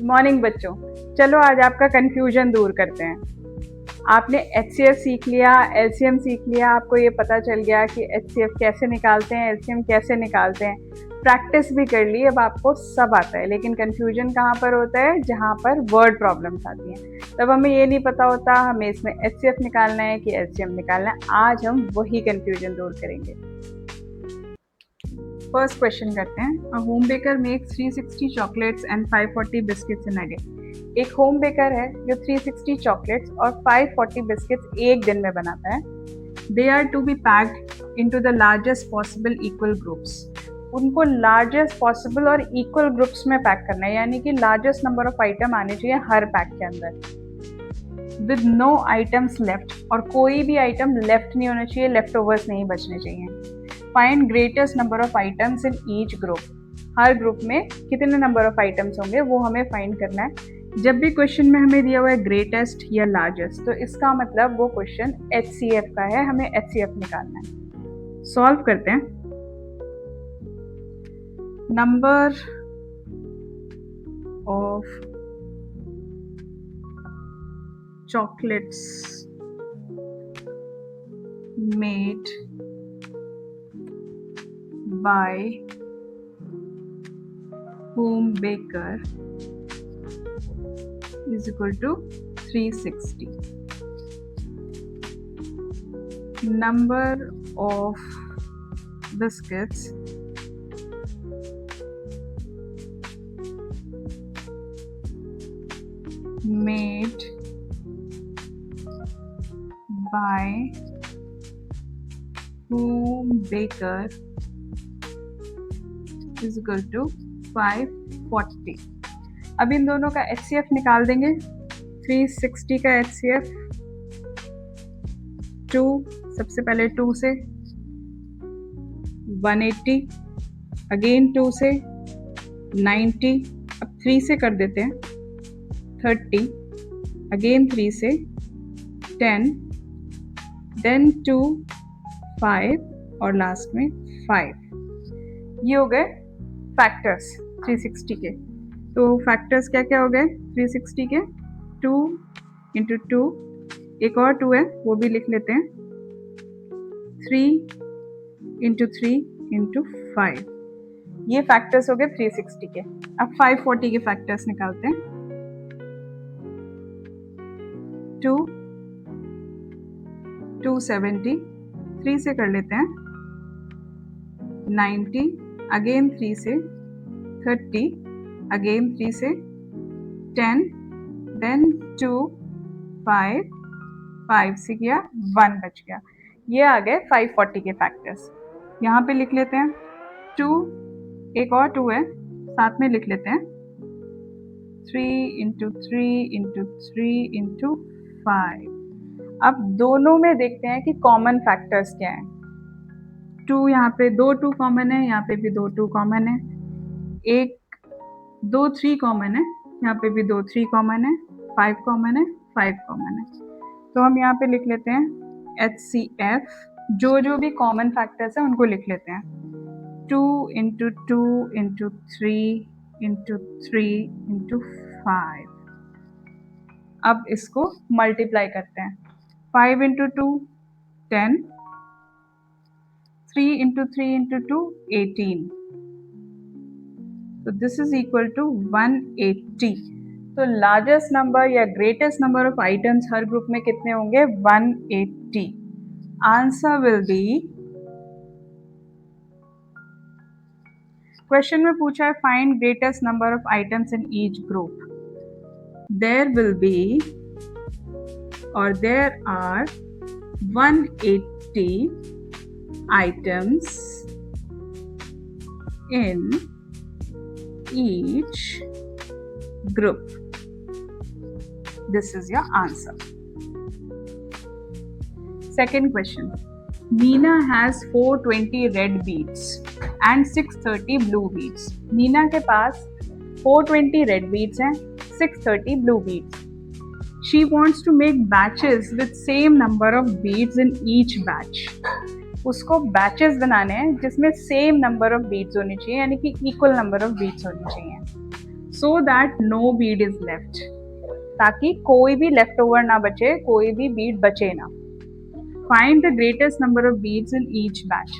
Morning बच्चों, चलो आज आपका कंफ्यूजन दूर करते हैं। आपने एचसीएफ सीख लिया, एलसीएम सीख लिया, आपको ये पता चल गया कि एचसीएफ कैसे निकालते हैं, एलसीएम कैसे निकालते हैं, प्रैक्टिस भी कर ली, अब आपको सब आता है। लेकिन कंफ्यूजन कहाँ पर होता है? जहाँ पर वर्ड प्रॉब्लम्स आती हैं, तब हमें ये नहीं पता होता हमें इसमें एचसीएफ निकालना है कि एलसीएम निकालना है। आज हम वही कंफ्यूजन दूर करेंगे। फर्स्ट क्वेश्चन करते हैं। A home baker makes 360 chocolates and 540 biscuits in a day. एक होम बेकर है जो 360 चॉकलेट्स और 540 बिस्किट्स एक दिन में बनाता है। They are to be packed into the largest possible equal groups. उनको लार्जेस्ट पॉसिबल और इक्वल ग्रुप्स में पैक करना है, यानी कि लार्जेस्ट नंबर ऑफ आइटम आने चाहिए हर पैक के अंदर। विद नो आइटम्स लेफ्ट, और कोई भी आइटम लेफ्ट नहीं होना चाहिए, लेफ्ट ओवर्स नहीं बचने चाहिए। Find greatest number of items in each group. Her group में कितने नंबर ऑफ आइटम्स होंगे वो हमें फाइंड करना है। जब भी क्वेश्चन में हमें दिया हुआ है ग्रेटेस्ट या लार्जेस्ट, तो इसका मतलब वो क्वेश्चन एचसीएफ का है, हमें एचसीएफ निकालना है। सॉल्व करते हैं। Number of chocolates made by home baker is equal to 360. Number of biscuits made by home baker is equal to 540. अब इन दोनों का एचसीएफ निकाल देंगे। 360 का एचसीएफ 2, सबसे पहले 2 से 180, अगेन 2 से 90, अब 3 से कर देते हैं 30, अगेन 3 से 10, देन 2, 5 और लास्ट में 5। ये हो गए फैक्टर्स 360 के। तो फैक्टर्स क्या क्या हो गए 360 के? 2 इंटू 2, एक और 2 है वो भी लिख लेते हैं, 3 इंटू 3 इंटू 5। ये फैक्टर्स हो गए 360 के। अब 540 के फैक्टर्स निकालते हैं। 2, 270, 3 से कर लेते हैं 90, अगेन 3 से 30, अगेन 3 से 10, देन 2, 5 से किया 1 बच गया। ये आ गए 540 के फैक्टर्स। यहाँ पे लिख लेते हैं 2, एक और 2 है साथ में लिख लेते हैं, 3 इंटू 3 इंटू 3 इंटू 5। अब दोनों में देखते हैं कि कॉमन फैक्टर्स क्या है। 2 यहाँ पे 2 2 कॉमन है, यहाँ पे भी 2 2 कॉमन है, एक 2 3 कॉमन है, यहाँ पे भी 2 3 कॉमन है, 5 कॉमन है, 5 कॉमन है। तो हम यहाँ पे लिख लेते हैं एचसीएफ, जो भी कॉमन फैक्टर्स है उनको लिख लेते हैं। 2 इंटू 2 इंटू 3 इंटू 3 इंटू 5। अब इसको मल्टीप्लाई करते हैं। 5 इंटू 2 10, 3 इंटू 3 इंटू 2 18। तो दिस इज इक्वल टू 180। तो लार्जेस्ट नंबर या ग्रेटेस्ट नंबर ऑफ आइटम्स हर ग्रुप में कितने होंगे? 180। आंसर विल बी, क्वेश्चन में पूछा है find greatest number of items in each group. There will be और there are 180 items in each group. This is your answer. Second question. Nina has 420 red beets and 630 blue beets. Nina के पास 420 red beets हैं, 630 blue beets. She wants to make batches with same number of beets in each batch. उसको batches बनाने हैं जिसमें same number of beads होनी चाहिए, यानी कि इक्वल नंबर ऑफ बीट्स होनी चाहिए। So that no bead is left, ताकि कोई भी लेफ्ट ओवर ना बचे, कोई भी बीड बचे ना। Find the greatest number of beads in each batch.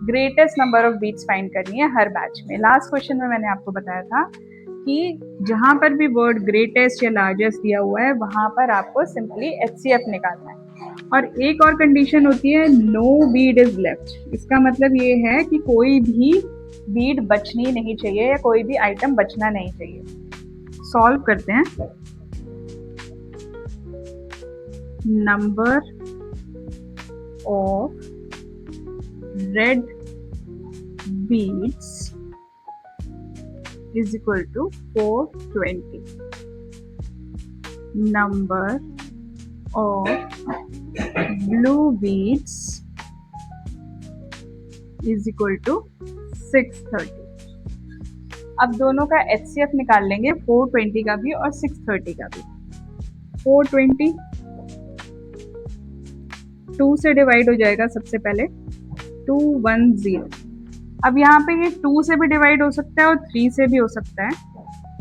Greatest number of beads find करनी है हर बैच में। लास्ट क्वेश्चन में मैंने आपको बताया था कि जहां पर भी वर्ड ग्रेटेस्ट या लार्जेस्ट दिया हुआ है वहां पर आपको सिंपली HCF निकालना है। और एक और कंडीशन होती है, नो बीड इज लेफ्ट। इसका मतलब ये है कि कोई भी बीड बचनी नहीं चाहिए या कोई भी आइटम बचना नहीं चाहिए। सॉल्व करते हैं। Number of red beads is equal to 420. Number of blue beads is equal to 630. अब दोनों का HCF निकाल लेंगे, 420 का भी और 630 का भी। 420 2 से डिवाइड हो जाएगा सबसे पहले, 210। अब यहाँ पे ये 2 से भी डिवाइड हो सकता है और 3 से भी हो सकता है।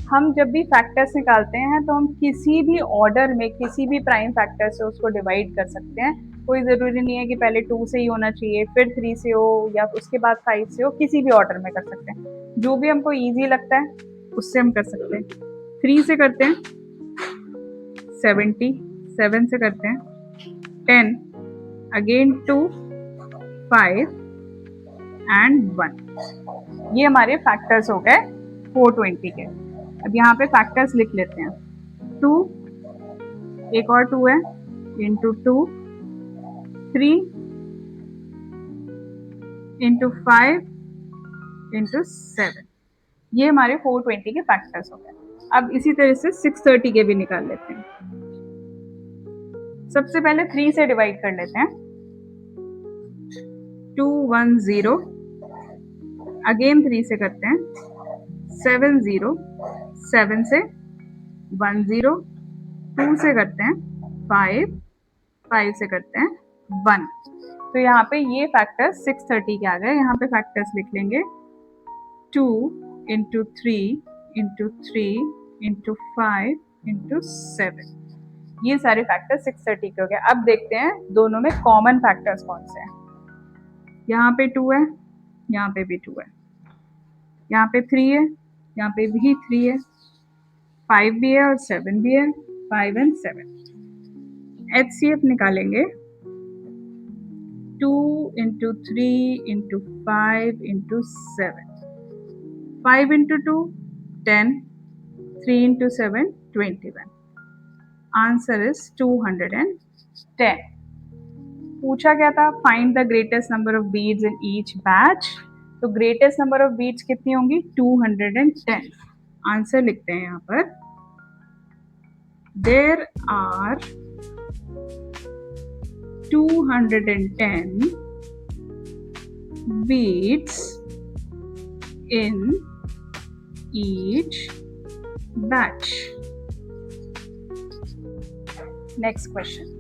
हम जब भी फैक्टर्स निकालते हैं तो हम किसी भी ऑर्डर में किसी भी प्राइम फैक्टर से उसको डिवाइड कर सकते हैं। कोई ज़रूरी नहीं है कि पहले 2 से ही होना चाहिए, फिर 3 से हो या उसके बाद 5 से हो, किसी भी ऑर्डर में कर सकते हैं। जो भी हमको ईजी लगता है उससे हम कर सकते हैं। 3 से करते हैं 70, 7 से करते हैं 10, अगेन 2, 5 एंड 1। ये हमारे फैक्टर्स हो गए 420 के। अब यहाँ पे फैक्टर्स लिख लेते हैं। 2, एक और 2 है, इंटू 2, 3 इंटू 5 इंटू 7। ये हमारे 420 के फैक्टर्स हो गए। अब इसी तरह से 630 के भी निकाल लेते हैं। सबसे पहले 3 से डिवाइड कर लेते हैं, 210, अगेन 3 से करते हैं 70, 7 से 10, 2 से करते हैं 5, 5 से करते हैं 1। तो यहाँ पे ये फैक्टर्स 630 के आ गए। यहाँ पे फैक्टर्स लिख लेंगे 2 इंटू 3 इंटू 3 इंटू 5 इंटू 7। ये सारे फैक्टर्स 630 के हो गए। अब देखते हैं दोनों में कॉमन फैक्टर्स कौन से हैं। यहाँ पे 2 है, यहाँ पे भी 2 है, यहाँ पे 3 है, यहाँ पे भी 3 है, 5 भी है और 7 भी है, 5 एंड 7। HCF निकालेंगे 2 into 3 into 5 into 7। 5 into 2 10, 3 into 7 21। Answer is 210। पूछा गया था find the greatest number of beads in each batch. तो ग्रेटेस्ट नंबर ऑफ बीड्स कितनी होंगी? 210। आंसर लिखते हैं यहाँ पर, there are 210 beads in each batch. Next question.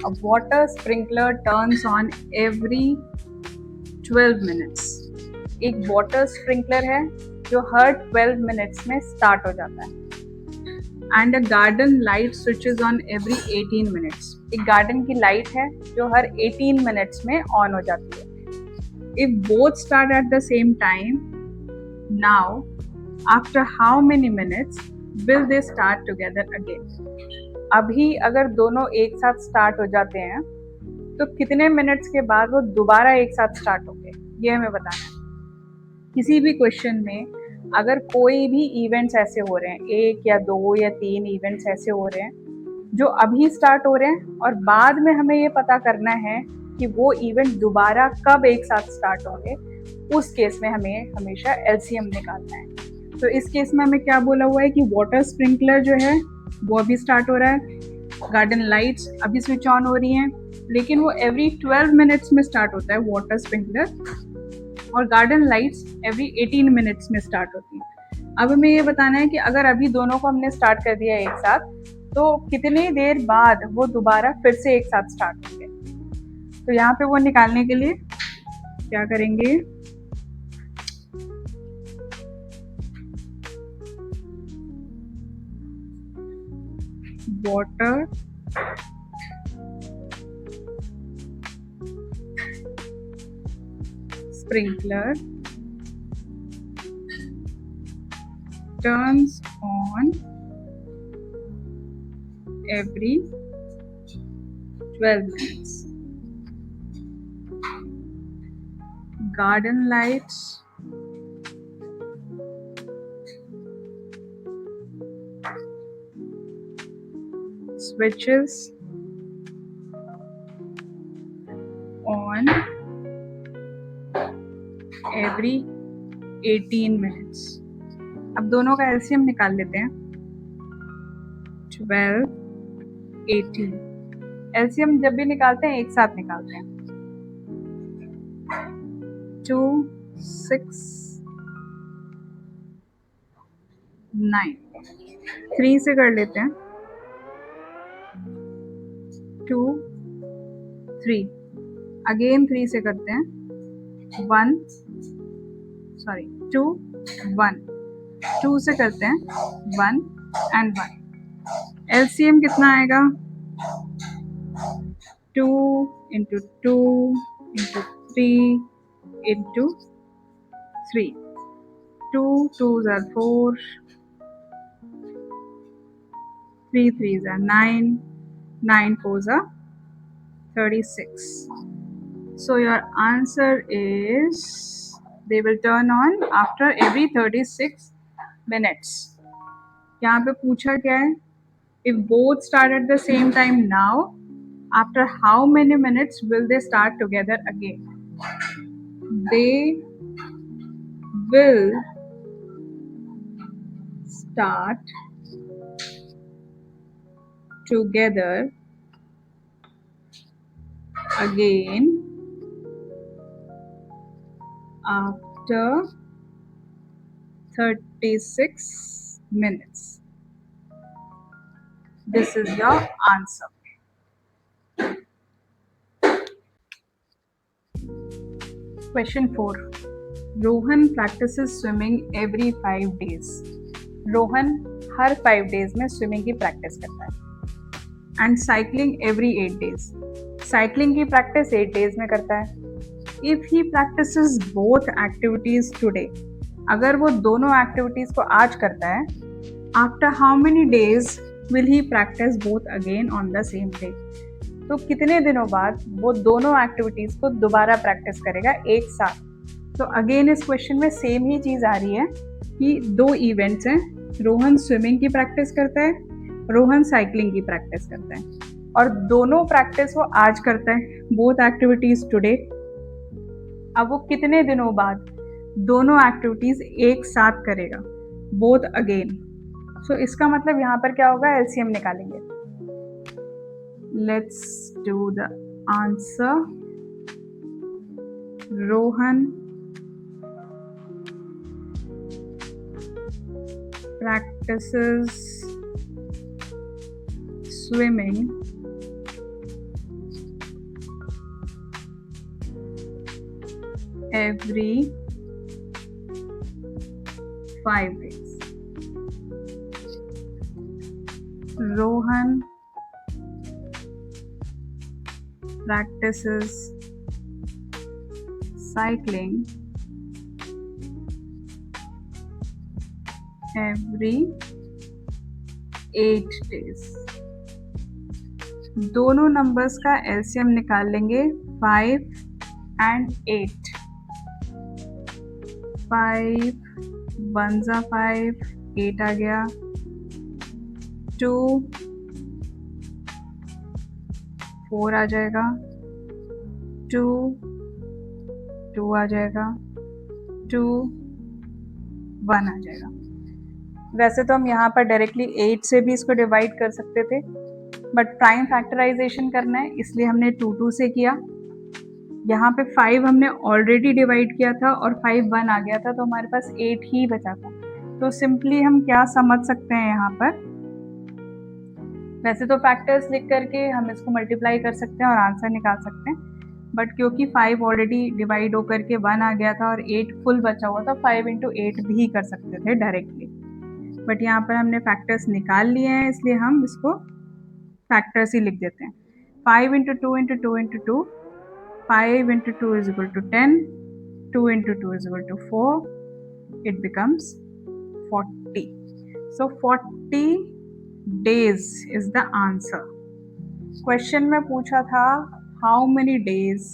A water sprinkler turns on every 12 minutes. एक वाटर स्प्रिंकलर है जो हर 12 मिनट्स में स्टार्ट हो जाता है। And a garden light switches on every 18 minutes. एक गार्डन की लाइट है जो हर 18 मिनट्स में ऑन हो जाती है। If both start at the same time, now after how many minutes will they start together again. अभी अगर दोनों एक साथ स्टार्ट हो जाते हैं तो कितने मिनट्स के बाद वो दोबारा एक साथ स्टार्ट होंगे, ये हमें बताना है। किसी भी क्वेश्चन में अगर कोई भी इवेंट्स ऐसे हो रहे हैं, 1 या 2 या 3 इवेंट्स ऐसे हो रहे हैं जो अभी स्टार्ट हो रहे हैं और बाद में हमें ये पता करना है कि वो इवेंट दोबारा कब एक साथ स्टार्ट होंगे, उस केस में हमें हमेशा एलसीएम निकालना है। तो इस केस में हमें क्या बोला हुआ है कि वाटर स्प्रिंकलर जो है वो अभी स्टार्ट हो रहा है, गार्डन लाइट्स अभी स्विच ऑन हो रही हैं, लेकिन वो एवरी 12 मिनट्स में स्टार्ट होता है वाटर स्प्रिंकलर, और गार्डन लाइट्स एवरी 18 मिनट्स में स्टार्ट होती हैं। अब हमें ये बताना है कि अगर अभी दोनों को हमने स्टार्ट कर दिया एक साथ, तो कितनी देर बाद वो दोबारा फिर से एक साथ स्टार्ट होंगे। तो यहाँ पे वो निकालने के लिए क्या करेंगे, water, sprinkler, turns on every 12 minutes. Garden lights, switches on every 18 minutes. अब दोनों का एलसीएम निकाल लेते हैं. 12, 18. एलसीएम जब भी निकालते हैं एक साथ निकालते हैं. 2, 6, 9. 3 से कर लेते हैं. 2, 3. अगेन 3 से करते हैं. 2, 1. 2 से करते हैं. 1 and 1. एलसीएम कितना आएगा? 2 into 2 into 3 into 3. 2 2s are 4. 3 3s are 9. 9 4s are 36. So your answer is they will turn on after every 36 minutes. यहाँ पे पूछा क्या है? If both start at the same time now, after how many minutes will they start together again? They will start together again after 36 minutes. This is your answer. Question 4. Rohan practices swimming every 5 days. Rohan her 5 days में swimming की practice करता है. And cycling every 8 days. Cycling की practice 8 days में करता है. If he practices both activities today, अगर वो दोनों एक्टिविटीज को आज करता है, after how many days will he practice both again on the same day? तो कितने दिनों बाद वो दोनों एक्टिविटीज को दोबारा प्रैक्टिस करेगा एक साथ? तो अगेन इस क्वेश्चन में सेम ही चीज आ रही है कि 2 इवेंट्स हैं. रोहन स्विमिंग की प्रैक्टिस करता है, रोहन साइकिलिंग की प्रैक्टिस करता है, और दोनों प्रैक्टिस वो आज करता है, बोथ एक्टिविटीज टुडे. अब वो कितने दिनों बाद दोनों एक्टिविटीज एक साथ करेगा, बोथ अगेन? सो इसका मतलब यहाँ पर क्या होगा? एलसीएम निकालेंगे. Let's do the answer. Rohan practices swimming every 5 days. Rohan practices cycling every 8 days. दोनों नंबर्स का एलसीएम निकाल लेंगे. 5 and 8. 5 1s are 5, 8 आ गया. 2 4 आ जाएगा. 2 2 आ जाएगा. 2 1 आ जाएगा. वैसे तो हम यहाँ पर डायरेक्टली 8 से भी इसको डिवाइड कर सकते थे, बट प्राइम फैक्टराइजेशन करना है इसलिए हमने 2 2 से किया. यहाँ पे 5 हमने ऑलरेडी डिवाइड किया था और 5 1 आ गया था, तो हमारे पास 8 ही बचा था. तो सिंपली हम क्या समझ सकते हैं यहाँ पर? वैसे तो फैक्टर्स लिख करके हम इसको मल्टीप्लाई कर सकते हैं और आंसर निकाल सकते हैं, बट क्योंकि 5 ऑलरेडी डिवाइड होकर के 1 आ गया था और 8 फुल बचा हुआ था, 5 into 8 भी कर सकते थे डायरेक्टली. बट यहाँ पर हमने फैक्टर्स निकाल लिए हैं, इसलिए हम इसको फैक्टर्स ही लिख देते हैं। 5 into two into two into two, 5 into 2 is equal to 10, 2 into 2 is equal to 4, it becomes 40. So 40 days is the answer. Question में पूछा था how many days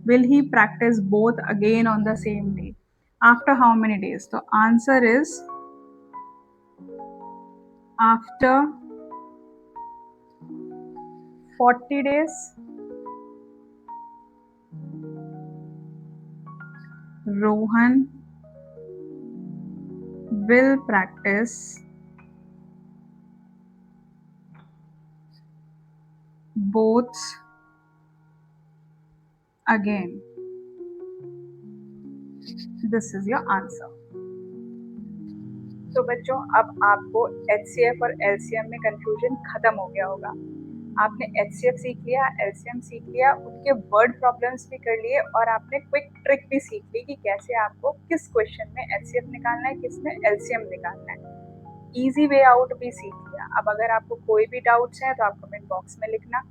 will he practice both again on the same day? After how many days? So answer is after 40 days Rohan will practice both again. This is your answer. तो बच्चों अब आपको HCF और LCM में confusion खत्म हो गया होगा। आपने HCF सीख लिया, LCM सीख लिया, उनके वर्ड प्रॉब्लम्स भी कर लिए और आपने क्विक ट्रिक भी सीख ली कि कैसे आपको किस क्वेश्चन में HCF निकालना है, किस में LCM निकालना है। इजी वे आउट भी सीख लिया। अब अगर आपको कोई भी डाउट्स हैं तो आप कमेंट बॉक्स में लिखना।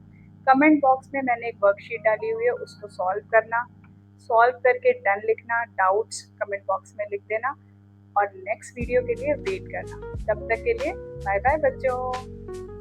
कमेंट बॉक्स में मैंने एक वर्कशीट डाली हुई है, उसको सॉल्व करना, सॉल्व करके डन लिखना, डाउट्स कमेंट बॉक्स में लिख देना और नेक्स्ट वीडियो के लिए वेट करना। तब तक के लिए बाय बाय बच्चों।